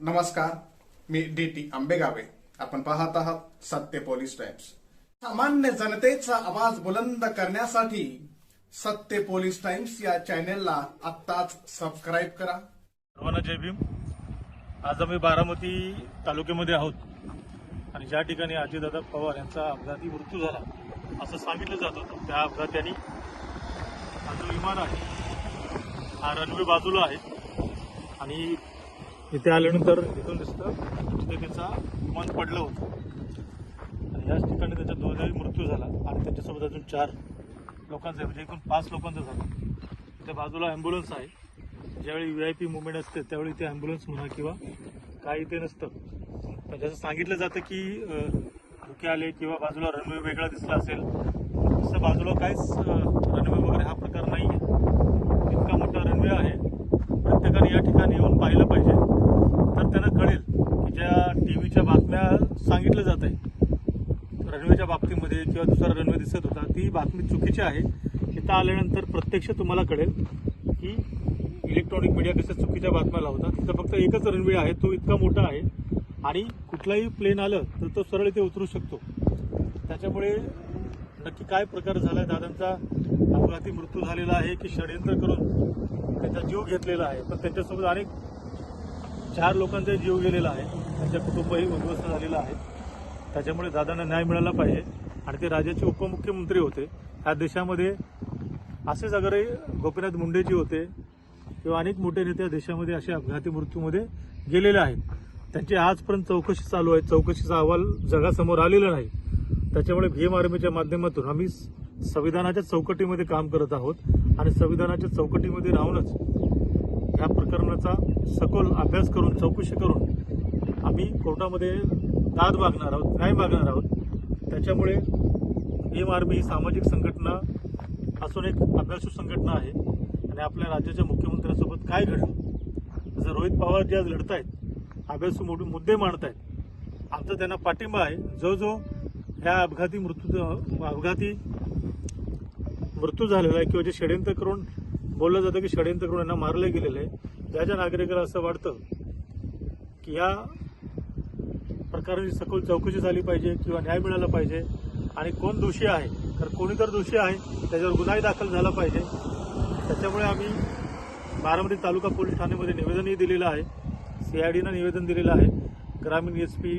नमस्कार, मी DT आंबेगावे. आपण पाहत आहात सत्य पोलीस टाइम्स. सामान्य जनतेचा आवाज बुलंद करण्यासाठी सत्य पोलीस टाइम्स या चॅनेलला आत्ताच सबस्क्राईब करा. सर्वांना जय भीम. आज आम्ही बारामती तालुक्यामध्ये आहोत आणि ज्या ठिकाणी अजितदादा पवार यांचा अपघाती मृत्यू झाला असं सांगितलं जात होतं, त्या अपघाताने हा जो विमान आहे हा रनवे बाजूला आहे आणि इथे आल्यानंतर इथून दिसतं तिथे त्याचा विमान पडलं होतं आणि याच ठिकाणी त्याचा दोघांचाही मृत्यू झाला आणि त्याच्यासोबत अजून 4 लोकांचा म्हणजे एकूण 5 लोकांचा झाला. त्या बाजूला ॲम्ब्युलन्स आहे. ज्यावेळी VIP मुवमेंट असते त्यावेळी ते ॲम्ब्युलन्स म्हणा किंवा काही ते नसतं, पण जसं सांगितलं जातं की धुके आले किंवा बाजूला रनवे वेगळा दिसला असेल, तसं बाजूला काहीच रनवे वगैरे हा प्रकार नाही आहे. इतका मोठा रनवे आहे. प्रत्येकाने या ठिकाणी येऊन पाहिलं पाहिजे, तर त्यांना कळेल की ज्या टीव्हीच्या बातम्या सांगितलं जात आहे रनवेच्या बाबतीमध्ये किंवा दुसरा रनवे दिसत होता, ती बातमी चुकीची आहे. इथं आल्यानंतर प्रत्यक्ष तुम्हाला कळेल की इलेक्ट्रॉनिक मीडिया कसं चुकीच्या बातम्या लावतात. तिथं फक्त एकच रनवे आहे, तो इतका मोठा आहे आणि कुठलाही प्लेन आलं तर तो सरळ इथे उतरू शकतो. त्याच्यामुळे नक्की काय प्रकार झाला आहे, दादांचा अपघाती मृत्यू झालेला आहे की षडयंत्र करून त्यांचा जीव घेतलेला आहे, पण त्यांच्यासोबत अनेक 4 लोकांचा जीव गेलेला आहे, त्यांच्या कुटुंबही उद्ध्वस्त झालेलं आहे. त्याच्यामुळे दादांना न्याय मिळाला पाहिजे. आणि ते राज्याचे उपमुख्यमंत्री होते. ह्या देशामध्ये असेच अगर गोपीनाथ मुंडेजी होते किंवा अनेक मोठे नेते या देशामध्ये असे अपघाती मृत्यूमध्ये गेलेले आहेत. त्यांची आजपर्यंत चौकशी चालू आहे. चौकशीचा अहवाल जगासमोर आलेला नाही. त्याच्यामुळे भीम आर्मीच्या माध्यमातून आम्ही संविधानाच्या चौकटीमध्ये काम करत आहोत आणि संविधानाच्या चौकटीमध्ये राहूनच या प्रकरणाचा सखोल अभ्यास करून चौकशी करून आम्ही कोर्टामध्ये दाद मागणार आहोत, न्याय मागणार आहोत. त्याच्यामुळे भीम आर्मी ही सामाजिक संघटना असून एक अभ्यासू संघटना आहे आणि आपल्या राज्याच्या मुख्यमंत्र्यांसोबत काय घडलं, जसं रोहित पवार जे आज लढत आहेत, अभ्यासू मुद्दे मांडत आहेत, आमचा त्यांना पाठिंबा आहे. जो ह्या अपघाती मृत्यू झालेला आहे किंवा जे षडयंत्र करून बोललं जातं की षडयंत्र करून यांना मारलं गेलेलं आहे, ज्या नागरिकाला असं वाटतं की या प्रकाराची सखोल चौकशी झाली पाहिजे किंवा न्याय मिळाला पाहिजे आणि कोण दोषी आहे, तर कोणी तर दोषी आहे त्याच्यावर गुन्हाही दाखल झाला पाहिजे. त्याच्यामुळे आम्ही बारामती तालुका पोलीस ठाण्यामध्ये निवेदनही दिलेलं आहे, CIDनं निवेदन दिलेलं आहे, ग्रामीण SP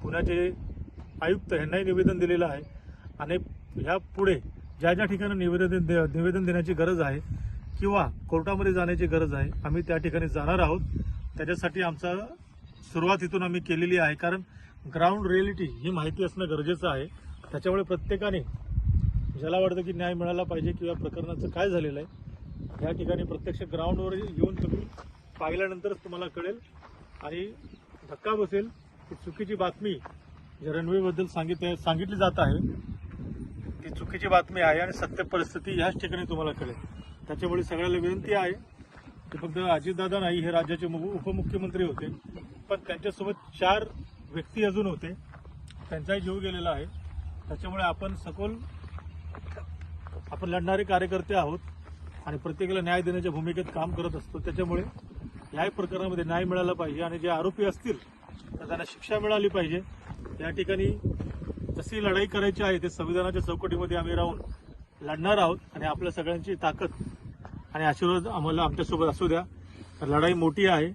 पुण्याचे आयुक्त यांनाही निवेदन दिलेलं आहे. आणि ह्या पुढे ज्या ठिकाणी निवेदन देण्याची गरज आहे किंवा कोर्टामध्ये जाण्याची गरज आहे, आम्ही त्या ठिकाणी जाणार आहोत. त्याच्यासाठी आमचा सुरुवात इथून आम्ही केलेली आहे, कारण ग्राउंड रिअलिटी ही माहिती असणं गरजेचं आहे. त्याच्यामुळे प्रत्येकाने ज्याला वाटतं की न्याय मिळाला पाहिजे किंवा प्रकरणाचं काय झालेलं आहे, या ठिकाणी प्रत्यक्ष ग्राउंडवर येऊन तुम्ही पाहिल्यानंतरच तुम्हाला कळेल आणि धक्का बसेल की चुकीची बातमी जी रनवेबद्दल सांगितली जात आहे ती चुकीची बातमी आहे आणि सत्य परिस्थिती ह्याच ठिकाणी तुम्हाला कळेल. त्याच्यामुळे सगळ्याला विनंती आहे की फक्त अजितदादा नाही, हे राज्याचे उपमुख्यमंत्री होते, पण त्यांच्यासोबत 4 व्यक्ती अजून होते, त्यांचाही जीव गेलेला आहे. त्याच्यामुळे आपण लढणारे कार्यकर्ते आहोत आणि प्रत्येकाला न्याय देण्याच्या भूमिकेत काम करत असतो. त्याच्यामुळे याही प्रकरणामध्ये न्याय मिळाला पाहिजे आणि जे आरोपी असतील तर त्यांना शिक्षा मिळाली पाहिजे. या ठिकाणी जशी लढाई करायची आहे ते संविधानाच्या चौकटीमध्ये आम्ही राहून लढणार आहोत आणि आपल्या सगळ्यांची ताकद आणि आशीर्वाद आम्हाला आमच्यासोबत असू द्या. लढाई मोठी आहे.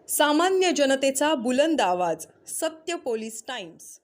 सामान्य जनतेचा बुलंद आवाज, सत्य पोलीस टाइम्स.